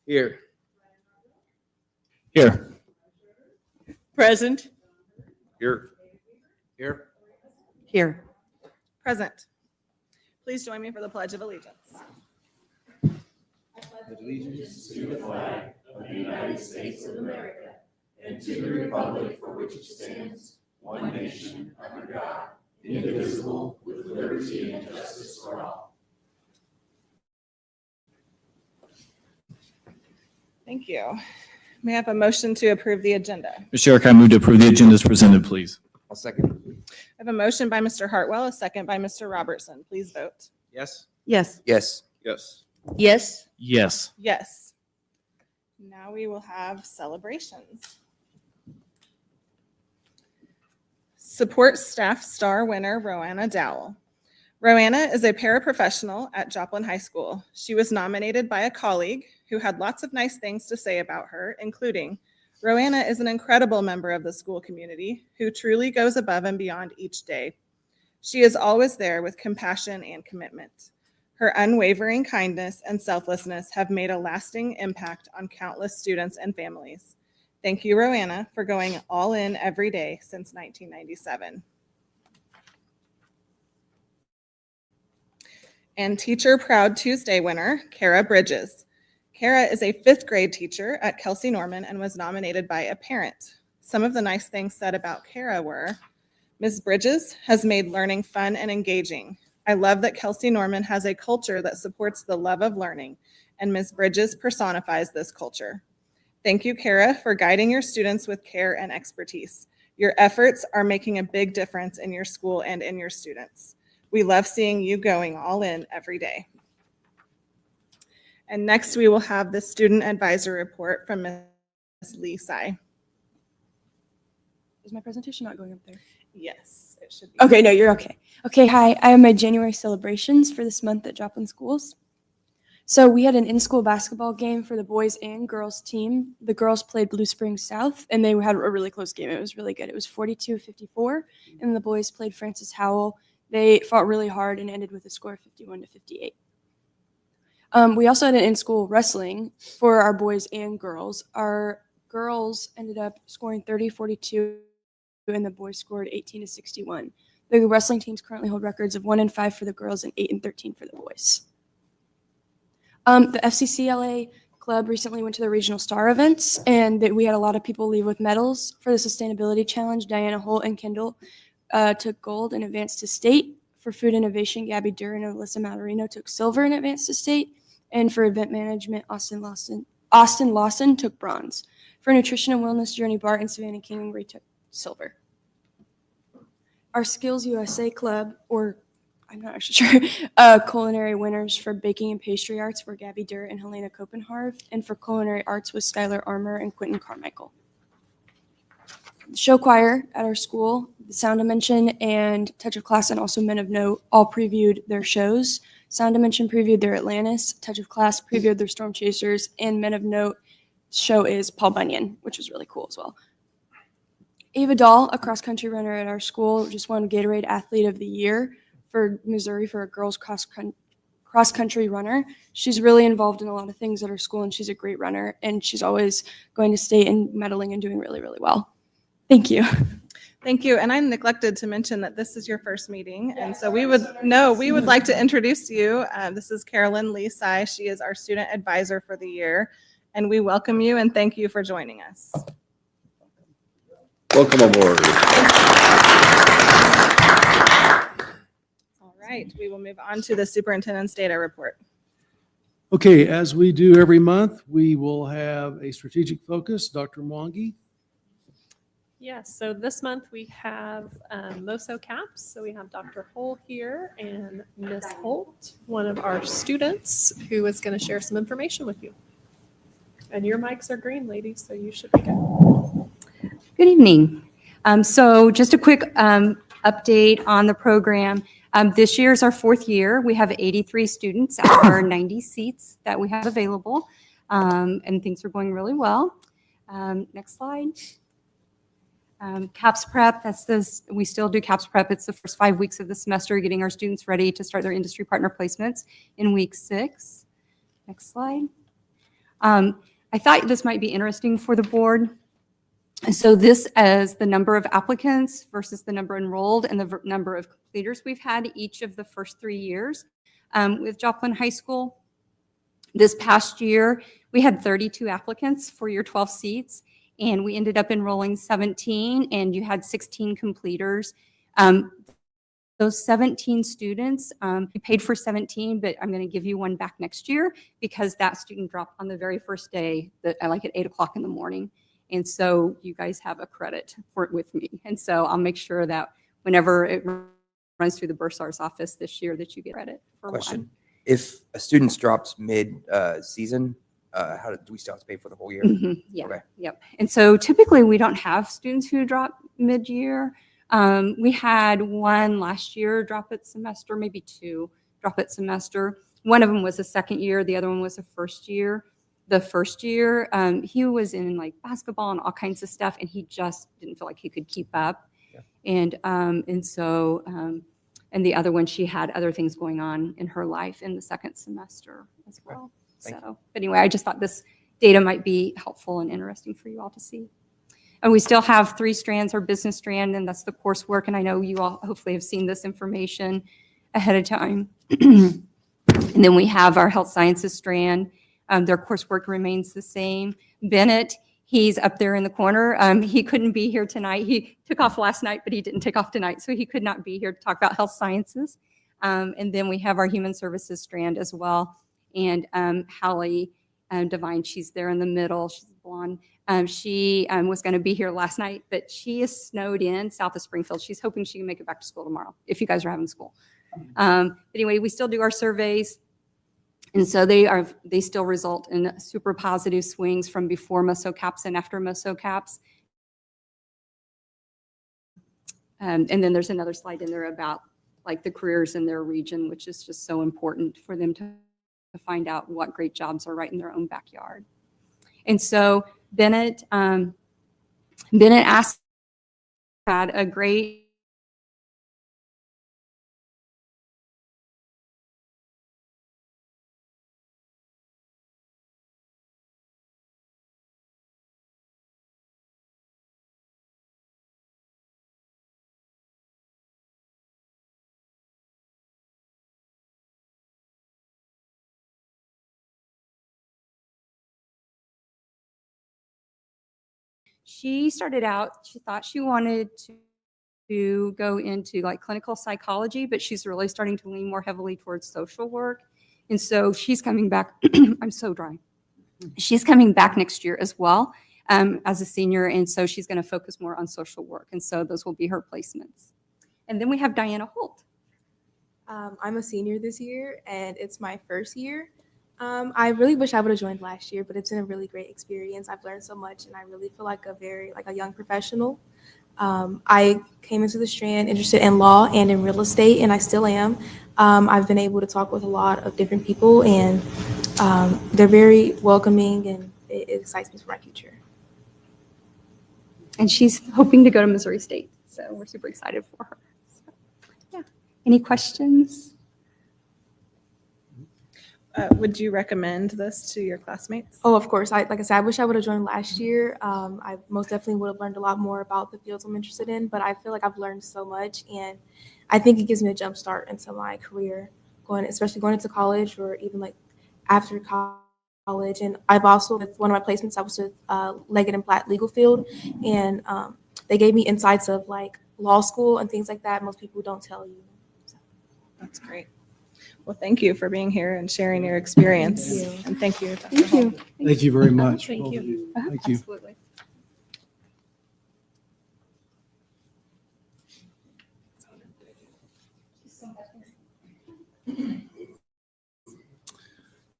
Here. Here. Present. Here. Here. Here. Present. Please join me for the Pledge of Allegiance. Allegiance to the flag of the United States of America and to the republic for which it stands, one nation, under God, indivisible, with liberty and justice for all. Thank you. May I have a motion to approve the agenda? Mr. Chair, can I move to approve the agenda as presented, please? I'll second. I have a motion by Mr. Hartwell, a second by Mr. Robertson. Please vote. Yes. Yes. Yes. Yes. Yes. Yes. Yes. Now we will have celebrations. Support Staff Star winner, Roanna Dowell. Roanna is a paraprofessional at Joplin High School. She was nominated by a colleague who had lots of nice things to say about her, including, Roanna is an incredible member of the school community who truly goes above and beyond each day. She is always there with compassion and commitment. Her unwavering kindness and selflessness have made a lasting impact on countless students and families. Thank you, Roanna, for going all in every day since 1997. And Teacher Proud Tuesday winner, Kara Bridges. Kara is a 5th grade teacher at Kelsey Norman and was nominated by a parent. Some of the nice things said about Kara were, Ms. Bridges has made learning fun and engaging. I love that Kelsey Norman has a culture that supports the love of learning, and Ms. Bridges personifies this culture. Thank you, Kara, for guiding your students with care and expertise. Your efforts are making a big difference in your school and in your students. We love seeing you going all in every day. And next we will have the student advisor report from Ms. Lee Tsai. Is my presentation not going up there? Yes, it should be. Okay, no, you're okay. Okay, hi, I have my January celebrations for this month at Joplin Schools. So we had an in-school basketball game for the boys and girls team. The girls played Blue Springs South, and they had a really close game. It was really good. It was 42-54, and the boys played Francis Howell. They fought really hard and ended with a score of 51-58. We also had an in-school wrestling for our boys and girls. Our girls ended up scoring 30-42, and the boys scored 18-61. The wrestling teams currently hold records of 1-5 for the girls and 8-13 for the boys. The FCCLA club recently went to the regional star events, and we had a lot of people leave with medals for the sustainability challenge. Diana Holt and Kendall took gold and advanced to state. For food innovation, Gabby Durr and Alyssa Malorino took silver and advanced to state. And for event management, Austin Lawson took bronze. For nutrition and wellness, Journey Bart and Savannah King took silver. Our Skills USA Club, or I'm not actually sure, culinary winners for baking and pastry arts were Gabby Durr and Helena Copenharv, and for culinary arts was Skylar Armour and Quentin Carmichael. The show choir at our school, the Sound Dimension and Touch of Class, and also Men of Note, all previewed their shows. Sound Dimension previewed their Atlantis, Touch of Class previewed their Storm Chasers, and Men of Note show is Paul Bunyan, which was really cool as well. Ava Dahl, a cross-country runner at our school, just won Gatorade Athlete of the Year for Missouri for a girls cross-country runner. She's really involved in a lot of things at our school, and she's a great runner, and she's always going to state and medaling and doing really, really well. Thank you. Thank you. And I neglected to mention that this is your first meeting. And so we would like to introduce you. This is Carolyn Lee Tsai. She is our student advisor for the year. And we welcome you and thank you for joining us. Welcome aboard. All right, we will move on to the superintendent's data report. Okay, as we do every month, we will have a strategic focus. Dr. Mwangi. Yes, so this month we have MOSO caps. So we have Dr. Hull here and Ms. Holt, one of our students, who is going to share some information with you. And your mics are green, ladies, so you should be good. Good evening. So just a quick update on the program. This year is our 4th year. We have 83 students out of our 90 seats that we have available, and things are going really well. Next slide. CAPS prep, we still do CAPS prep. It's the first 5 weeks of the semester, getting our students ready to start their industry partner placements in week 6. Next slide. I thought this might be interesting for the board. So this as the number of applicants versus the number enrolled and the number of completers we've had each of the first 3 years with Joplin High School. This past year, we had 32 applicants for your 12 seats, and we ended up enrolling 17, and you had 16 completers. Those 17 students, you paid for 17, but I'm going to give you one back next year because that student dropped on the very first day, like at 8 o'clock in the morning. And so you guys have a credit for it with me. And so I'll make sure that whenever it runs through the bursar's office this year that you get credit for Question. one. If a student drops mid-season, do we still have to pay for the whole year? Yeah, Okay. yep. And so typically we don't have students who drop mid-year. We had one last year drop at semester, maybe two drop at semester. One of them was a second year. The other one was a first year. The first year, he was in like basketball and all kinds of stuff, and he just didn't feel like he could keep up. Yeah. And so, and the other one, she had other things going on in her life in the second semester as well. Thank So, but anyway, I just thought this data might be helpful and interesting for you all to see. And we still have 3 strands, our business strand, and that's the coursework. And I know you all hopefully have seen this information ahead of time. And then we have our health sciences strand. Their coursework remains the same. Bennett, he's up there in the corner. He couldn't be here tonight. He took off last night, but he didn't take off tonight. So he could not be here to talk about health sciences. And then we have our human services strand as well. And Hallie Devine, she's there in the middle. She's blonde. She was going to be here last night, but she is snowed in south of Springfield. She's hoping she can make it back to school tomorrow if you guys are having school. But anyway, we still do our surveys. And so they still result in super positive swings from before MOSO caps and after MOSO caps. And then there's another slide in there about like the careers in their region, which is just so important for them to find out what great jobs are right in their own backyard. And so Bennett asked, had a great she started out, she thought she wanted to go into like clinical psychology, but she's really starting to lean more heavily towards social work. And so she's coming back. I'm so dry. She's coming back next year as well as a senior. And so she's going to focus more on social work. And so those will be her placements. And then we have Diana Holt. I'm a senior this year, and it's my first year. I really wish I would have joined last year, but it's been a really great experience. I've learned so much, and I really feel like a young professional. I came into the strand interested in law and in real estate, and I still am. I've been able to talk with a lot of different people, and they're very welcoming, and it excites me for my future. And she's hoping to go to Missouri State. So we're super excited for her. So, yeah. Any questions? Would you recommend this to your classmates? Oh, of course. Like I said, I wish I would have joined last year. I most definitely would have learned a lot more about the fields I'm interested in, but I feel like I've learned so much, and I think it gives me a jump start into my career, especially going into college or even like after college. And I've also, with one of my placements, I was with Leggett and Platt Legal Field, and they gave me insights of like law school and things like that most people don't tell you. So. That's great. Well, thank you for being here and sharing your experience. Thank you. And thank you, Dr. Thank you. Holt. Thank you very much. Thank both you. of you. Thank you. Absolutely.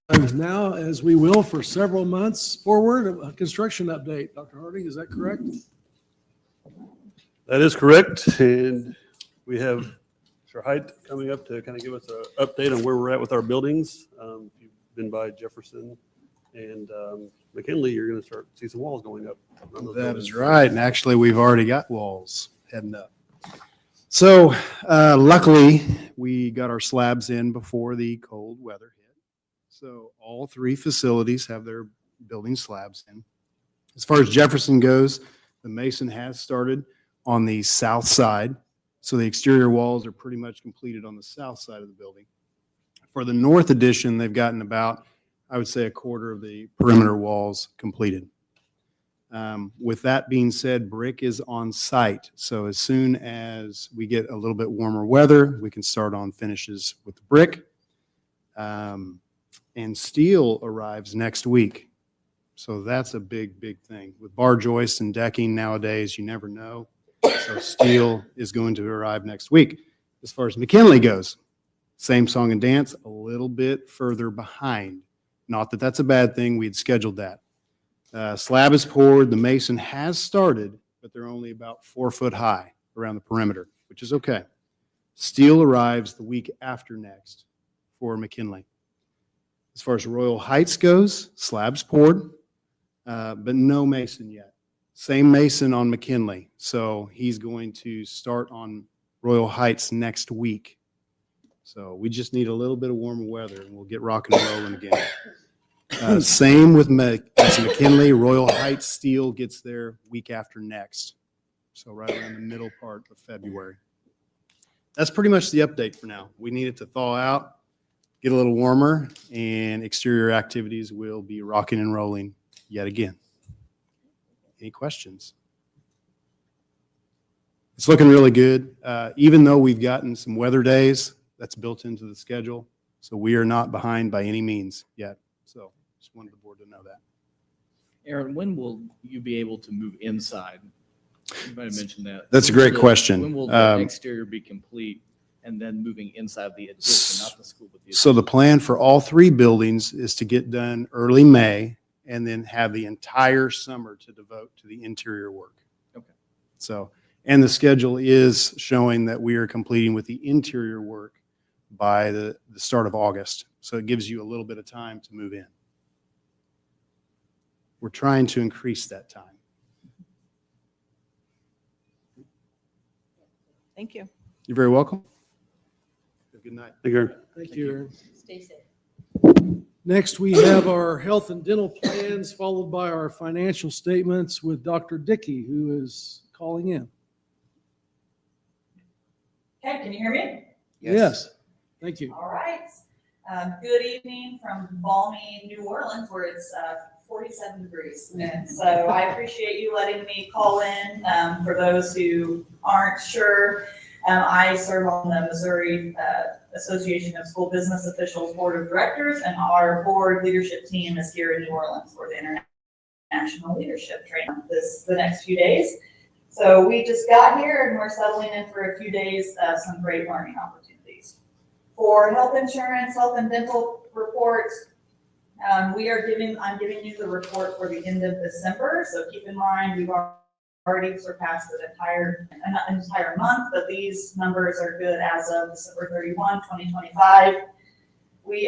And now, as we will for several months forward, a construction update. Dr. Harding, is that correct? That is correct, and we have Mr. Height coming up to kind of give us an update on where we're at with our buildings. If you've been by Jefferson and McKinley, you're going to start see some walls going up. on those That buildings. is right. And actually, we've already got walls heading up. So luckily, we got our slabs in before the cold weather hit. So all 3 facilities have their building slabs in. As far as Jefferson goes, the mason has started on the south side. So the exterior walls are pretty much completed on the south side of the building. For the north addition, they've gotten about, I would say, a quarter of the perimeter walls completed. With that being said, brick is on site. So as soon as we get a little bit warmer weather, we can start on finishes with the brick. And steel arrives next week. So that's a big, big thing. With bar joists and decking nowadays, you never know. So steel is going to arrive next week. As far as McKinley goes, same song and dance, a little bit further behind. Not that that's a bad thing. We had scheduled that. Slab is poured. The mason has started, but they're only about 4 foot high around the perimeter, which is okay. Steel arrives the week after next for McKinley. As far as Royal Heights goes, slab's poured, but no mason yet. Same mason on McKinley. So he's going to start on Royal Heights next week. So we just need a little bit of warmer weather and we'll get rocking and rolling again. Same with McKinley. Royal Heights steel gets there week after next. So right around the middle part of February. That's pretty much the update for now. We need it to thaw out, get a little warmer, and exterior activities will be rocking and rolling yet again. Any questions? It's looking really good. Even though we've gotten some weather days, that's built into the schedule. So we are not behind by any means yet. So just wanted the board to know that. Aaron, when will you be able to move inside? You might have mentioned that. That's a great question. When will the exterior be complete and then moving inside the addition, not the school, but the addition? So the plan for all 3 buildings is to get done early May and then have the entire summer to devote to the interior work. Okay. So, and the schedule is showing that we are completing with the interior work by the start of August. So it gives you a little bit of time to move in. We're trying to increase that time. Thank you. You're very welcome. Have a good night. Thank you. Thank you, Aaron. Stay safe. Next, we have our health and dental plans, followed by our financial statements with Dr. Dickey, who is calling in. Okay, can you hear me? Yes. Thank you. All right. Good evening from balmy New Orleans, where it's 47 degrees. And so I appreciate you letting me call in. For those who aren't sure, I serve on the Missouri Association of School Business Officials Board of Directors, and our board leadership team is here in New Orleans for the International Leadership Training the next few days. So we just got here and we're settling in for a few days of some great learning opportunities. For health insurance, health and dental reports, I'm giving you the report for the end of December. So keep in mind, we've already surpassed the entire month, but these numbers are good as of December 31, 2025.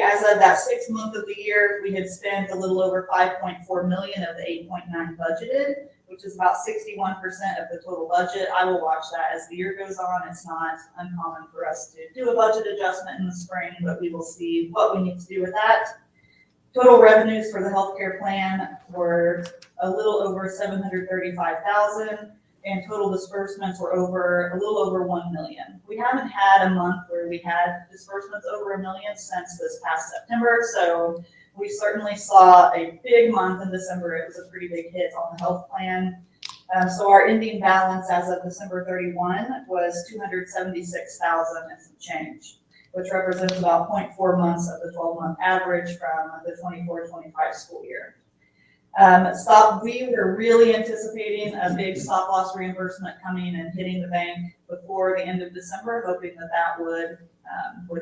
As of that 6th month of the year, we had spent a little over $5.4 million of the $8.9 budgeted, which is about 61% of the total budget. I will watch that as the year goes on. It's not uncommon for us to do a budget adjustment in the spring, but we will see what we need to do with that. Total revenues for the healthcare plan were a little over $735,000, and total disbursements were a little over $1 million. We haven't had a month where we had disbursements over $1 million since this past September, so we certainly saw a big month in December. It was a pretty big hit on the health plan. So our ending balance as of December 31 was $276,000 and some change, which represents about 0.4 months of the 12-month average from the 24-25 school year. We were really anticipating a big stop loss reimbursement coming and hitting the bank before the end of December, hoping that would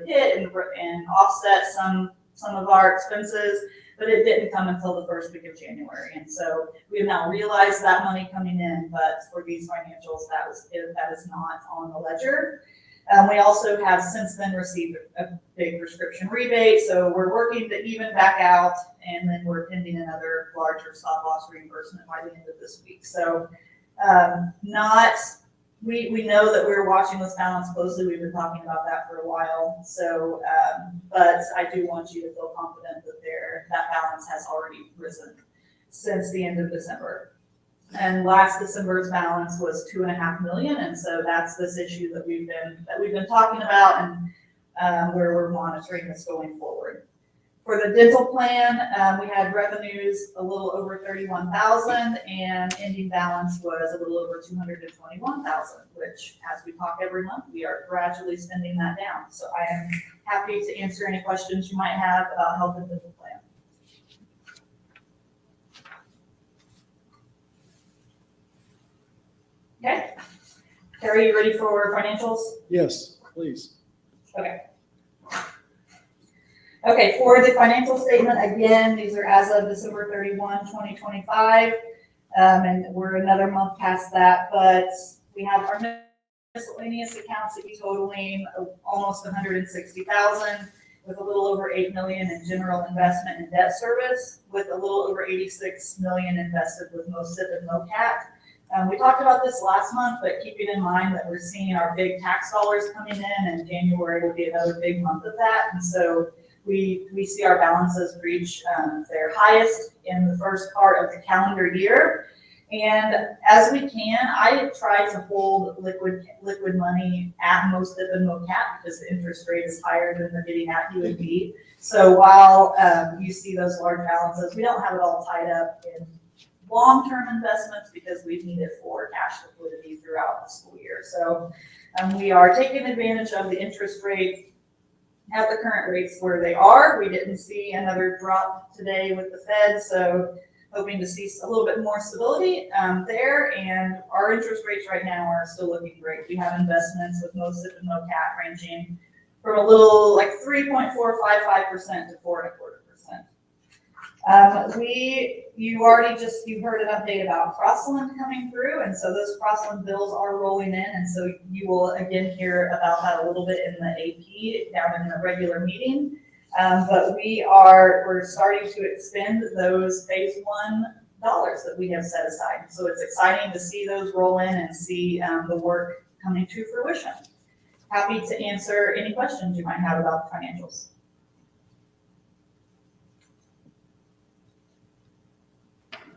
hit and offset some of our expenses, but it didn't come until the first week of January. And so we have now realized that money coming in, but for these financials, that is not on the ledger. We also have since then received a big prescription rebate, so we're working to even back out, and then we're pending another larger stop loss reimbursement by the end of this week. So we know that we're watching this balance closely. We've been talking about that for a while. So, but I do want you to feel confident that that balance has already risen. since the end of December. And last December's balance was 2.5 million, and so that's this issue that we've been talking about, and where we're monitoring this going forward. For the dental plan, we had revenues a little over 31,000, and ending balance was a little over 221,000, which, as we talk every month, we are gradually spending that down. So I am happy to answer any questions you might have about health and dental plan. Okay. Terry, you ready for financials? Yes, please. Okay. Okay, for the financial statement, again, these are as of December 31, 2025, and we're another month past that, but we have our miscellaneous accounts that be totaling almost 160,000, with a little over 8 million in general investment and debt service, with a little over 86 million invested with MOSIP and MOCAT. We talked about this last month, but keeping in mind that we're seeing our big tax dollars coming in, and January will be another big month of that, and so we see our balances reach their highest in the first part of the calendar year. And as we can, I try to hold liquid money at MOSIP and MOCAT because the interest rate is higher than they're getting at UNB. So while you see those large balances, we don't have it all tied up in long-term investments because we need it for cash liquidity throughout the school year. So we are taking advantage of the interest rate at the current rates where they are. We didn't see another drop today with the Fed, so hoping to see a little bit more stability there. And our interest rates right now are still looking great. We have investments with MOSIP and MOCAT ranging from a little like 3.455% to 4.25%. You've heard an update about Crossland coming through, and so those Crossland bills are rolling in, and so you will again hear about that a little bit in the AP down in the regular meeting. But we're starting to expend those phase 1 dollars that we have set aside. So it's exciting to see those roll in and see the work coming to fruition. Happy to answer any questions you might have about the financials.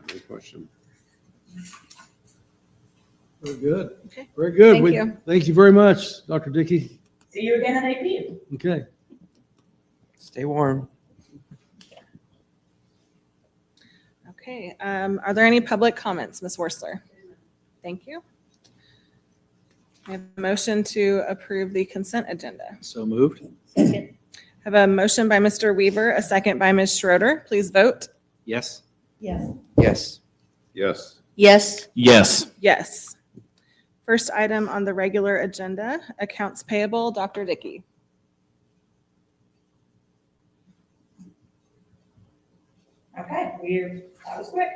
Any question? Very good. Okay. Very good. Thank you. Thank you very much, Dr. Dickey. See you again in AP. Okay. Stay warm. Okay, are there any public comments, Ms. Worsler? Thank you. I have a motion to approve the consent agenda. So moved. I have a motion by Mr. Weaver, a second by Ms. Schroeder. Please vote. Yes. Yes. Yes. Yes. Yes. Yes. Yes. First item on the regular agenda, accounts payable, Dr. Dickey. Okay, that was quick.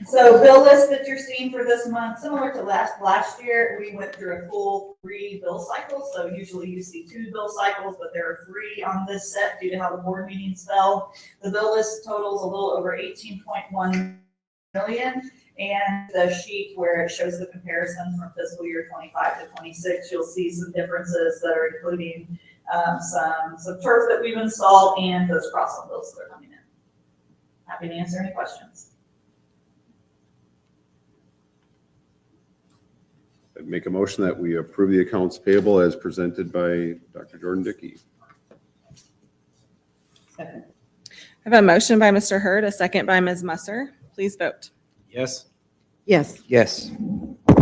So bill list that you're seeing for this month, similar to last year, we went through a full 3 bill cycles. So usually you see 2 bill cycles, but there are 3 on this set due to how the board meetings fell. The bill list totals a little over 18.1 million. And the sheet where it shows the comparison from fiscal year 25 to 26, you'll see some differences that are including some turf that we've installed and those cross-on bills that are coming in. Happy to answer any questions. I'd make a motion that we approve the accounts payable as presented by Dr. Jordan Dickey. Second. I have a motion by Mr. Hurd, a second by Ms. Musser. Please vote. Yes. Yes. Yes.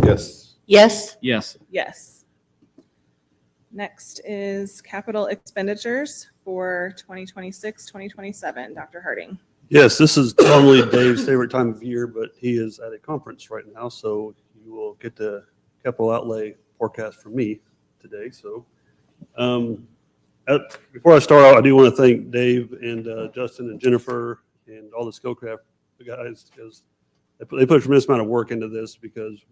Yes. Yes. Yes. Yes. Next is capital expenditures for 2026, 2027. Dr. Harding. Yes, this is normally Dave's favorite time of year, but he is at a conference right now, so you will get the capital outlay forecast from me today. So before I start out, I do want to thank Dave and Justin and Jennifer and all the Skillcraft guys, because they put a tremendous amount of work into this, because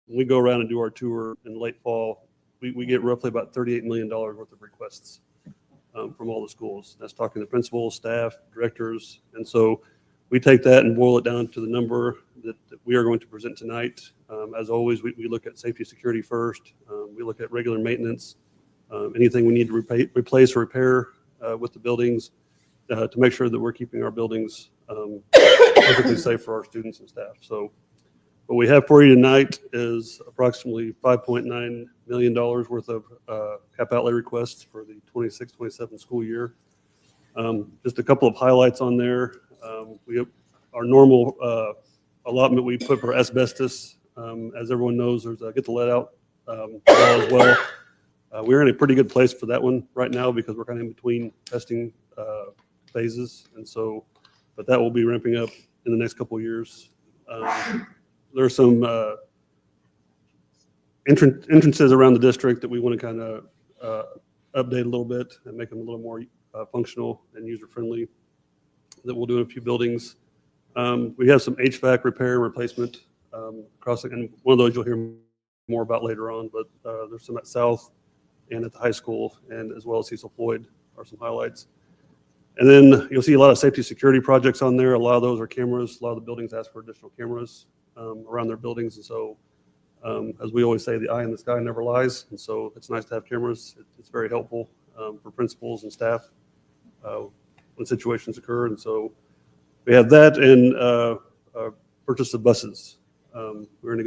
when we go around and do our tour in late fall, we get roughly about $38 million worth of requests from all the schools. That's talking to principals, staff, directors. And so we take that and boil it down to the number that we are going to present tonight. As always, we look at safety security first. We look at regular maintenance, anything we need to replace or repair with the buildings. to make sure that we're keeping our buildings perfectly safe for our students and staff. So what we have for you tonight is approximately $5.9 million worth of cap outlay requests for the 26-27 school year. Just a couple of highlights on there. We have our normal allotment we put for asbestos. As everyone knows, there's a get the lead out law as well. We're in a pretty good place for that one right now because we're kind of in between testing phases, and so, but that will be ramping up in the next couple of years. There's some entrances around the district that we want to kind of update a little bit and make them a little more functional and user-friendly that we'll do in a few buildings. We have some HVAC repair and replacement across, and one of those you'll hear more about later on, but there's some at South and at the high school, and as well as Cecil Floyd are some highlights. And then you'll see a lot of safety security projects on there. A lot of those are cameras. A lot of the buildings ask for additional cameras around their buildings. And so, as we always say, the eye in the sky never lies. And so it's nice to have cameras. It's very helpful for principals and staff when situations occur. And so we have that and purchase of buses. We're in a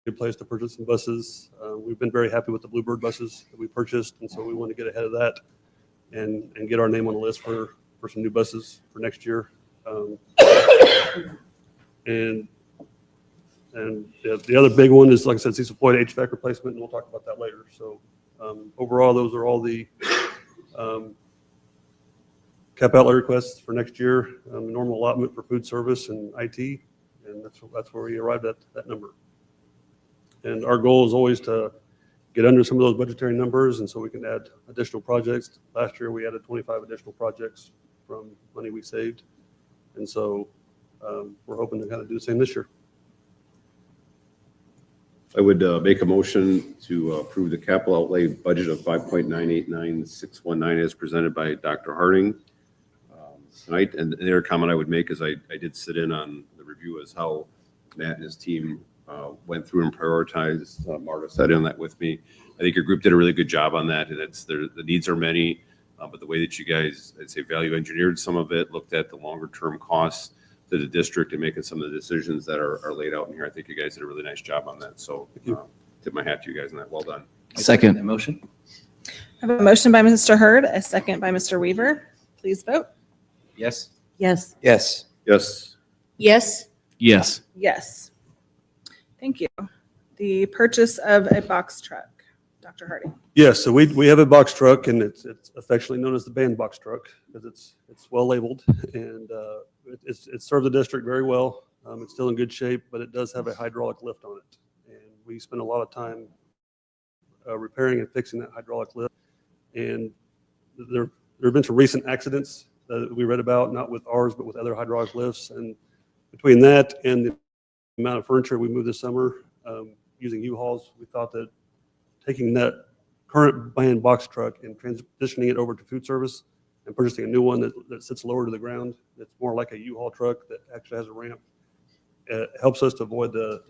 good place to purchase some buses. We've been very happy with the Bluebird buses that we purchased. And so we want to get ahead of that and get our name on the list for some new buses for next year. And the other big one is, like I said, Cecil Floyd HVAC replacement, and we'll talk about that later. So overall, those are all the cap outlay requests for next year, normal allotment for food service and IT, and that's where we arrived at that number. And our goal is always to get under some of those budgetary numbers, and so we can add additional projects. Last year, we added 25 additional projects from money we saved, and so we're hoping to kind of do the same this year. I would make a motion to approve the capital outlay budget of $5.989619 as presented by Dr. Harding tonight. And the other comment I would make is I did sit in on the review as how Matt and his team went through and prioritized. Marta sat in on that with me. I think your group did a really good job on that, and the needs are many, but the way that you guys, I'd say, value engineered some of it, looked at the longer term costs to the district and making some of the decisions that are laid out in here. I think you guys did a really nice job on that. So tip my hat to you guys on that. Well done. Second that motion. I have a motion by Mr. Hurd, a second by Mr. Weaver. Please vote. Yes. Yes. Yes. Yes. Yes. Yes. Yes. Thank you. The purchase of a box truck. Dr. Harding. Yes, so we have a box truck, and it's affectionately known as the band box truck because it's well labeled, and it's served the district very well. It's still in good shape, but it does have a hydraulic lift on it, and we spend a lot of time repairing and fixing that hydraulic lift. And there have been some recent accidents that we read about, not with ours, but with other hydraulic lifts. And between that and the amount of furniture we moved this summer using U-Hauls, we thought that taking that current band box truck and transitioning it over to food service and purchasing a new one that sits lower to the ground, it's more like a U-Haul truck that actually has a ramp. It helps us to avoid the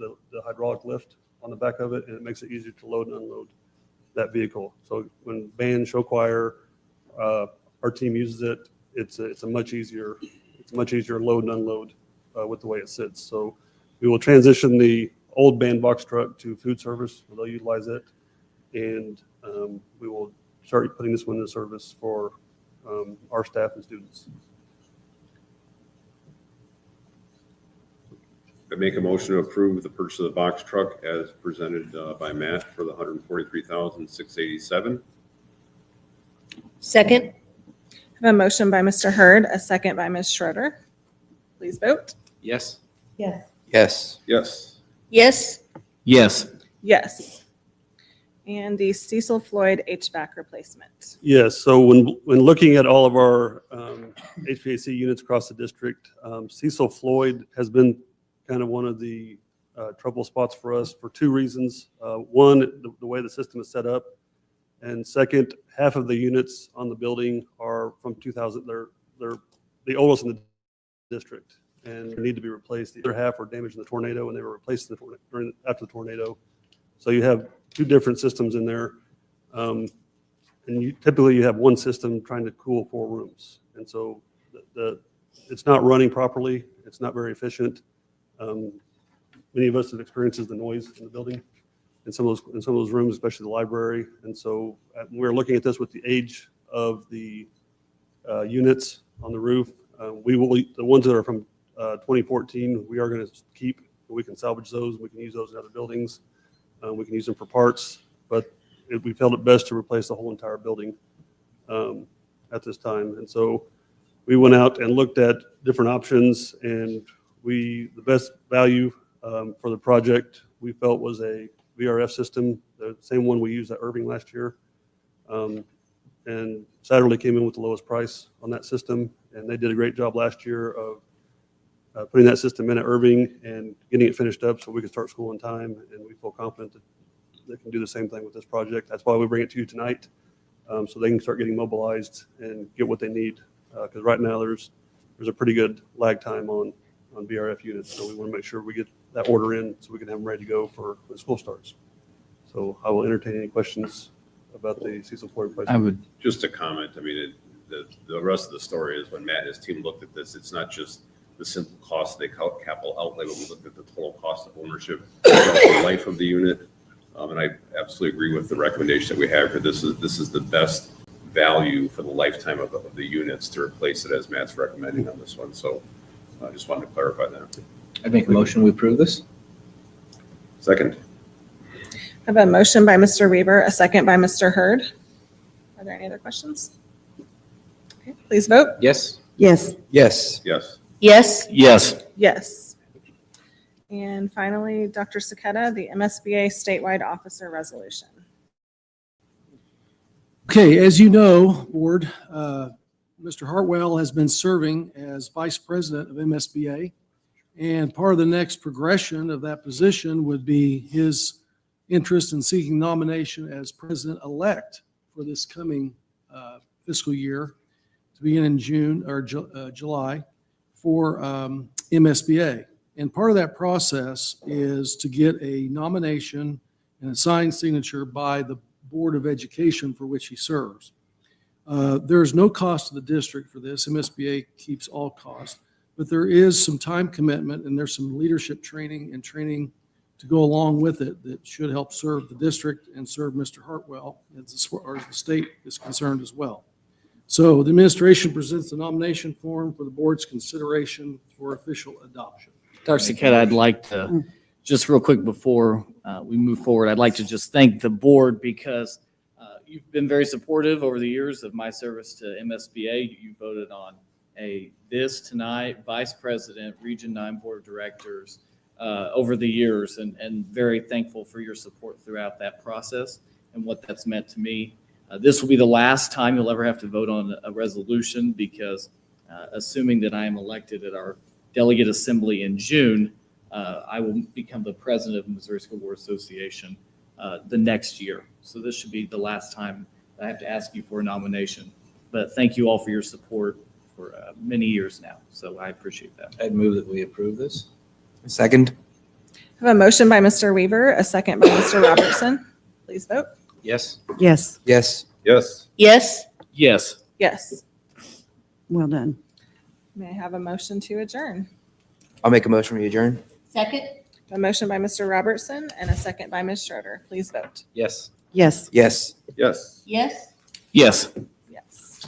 hydraulic lift on the back of it, and it makes it easier to load and unload that vehicle. So when band, show choir, our team uses it, it's a much easier load and unload with the way it sits. So we will transition the old band box truck to food service, where they'll utilize it. And we will start putting this one into service for our staff and students. I make a motion to approve the purchase of the box truck as presented by Matt for the $143,687. Second. I have a motion by Mr. Hurd, a second by Ms. Schroeder. Please vote. Yes. Yes. Yes. Yes. Yes. Yes. Yes. And the Cecil Floyd HVAC replacement. Yes, so when looking at all of our HVAC units across the district, Cecil Floyd has been kind of one of the trouble spots for us for two reasons. One, the way the system is set up. And second, half of the units on the building are from 2000. They're the oldest in the district and they need to be replaced. The other half were damaged in the tornado, and they were replaced after the tornado. So you have two different systems in there. And typically you have one system trying to cool 4 rooms. And so it's not running properly. It's not very efficient. Many of us have experienced the noise in the building in some of those rooms, especially the library. And so we're looking at this with the age of the units on the roof. The ones that are from 2014, we are going to keep. We can salvage those. We can use those in other buildings. We can use them for parts, but we felt it best to replace the whole entire building at this time. And so we went out and looked at different options, and the best value for the project we felt was a VRF system, the same one we used at Irving last year. And Satterley came in with the lowest price on that system, and they did a great job last year of putting that system in at Irving and getting it finished up so we could start school on time. And we feel confident that they can do the same thing with this project. That's why we bring it to you tonight, so they can start getting mobilized and get what they need. Because right now there's a pretty good lag time on VRF units, so we want to make sure we get that order in so we can have them ready to go for when school starts. So I will entertain any questions about the Cecil Floyd replacement. I would. Just a comment. I mean, the rest of the story is when Matt and his team looked at this, it's not just the simple cost they call capital outlay, but we looked at the total cost of ownership, the life of the unit. And I absolutely agree with the recommendation that we have here. This is the best value for the lifetime of the units to replace it as Matt's recommending on this one. So I just wanted to clarify that. I'd make a motion we approve this. Second. I have a motion by Mr. Weaver, a second by Mr. Hurd. Are there any other questions? Okay, please vote. Yes. Yes. Yes. Yes. Yes. Yes. Yes. And finally, Dr. Saketa, the MSBA statewide officer resolution. Okay, as you know, Board, Mr. Hartwell has been serving as Vice President of MSBA, and part of the next progression of that position would be his interest in seeking nomination as President-elect for this coming fiscal year to begin in June or July for MSBA. And part of that process is to get a nomination and a signed signature by the Board of Education for which he serves. There is no cost to the district for this. MSBA keeps all costs, but there is some time commitment and there's some leadership training and training to go along with it that should help serve the district and serve Mr. Hartwell as far as the state is concerned as well. So the administration presents the nomination form for the board's consideration for official adoption. Dr. Saketa, I'd like to, just real quick before we move forward, I'd like to just thank the board because you've been very supportive over the years of my service to MSBA. You voted on this tonight, Vice President, Region 9 Board of Directors over the years, and very thankful for your support throughout that process and what that's meant to me. This will be the last time you'll ever have to vote on a resolution because assuming that I am elected at our delegate assembly in June, I will become the president of the Missouri School Board Association the next year. So this should be the last time I have to ask you for a nomination. But thank you all for your support for many years now. So I appreciate that. I'd move that we approve this. Second. I have a motion by Mr. Weaver, a second by Mr. Robertson. Please vote. Yes. Yes. Yes. Yes. Yes. Yes. Yes. Well done. May I have a motion to adjourn? I'll make a motion to adjourn. Second. A motion by Mr. Robertson and a second by Ms. Schroeder. Please vote. Yes. Yes. Yes. Yes. Yes. Yes. Yes.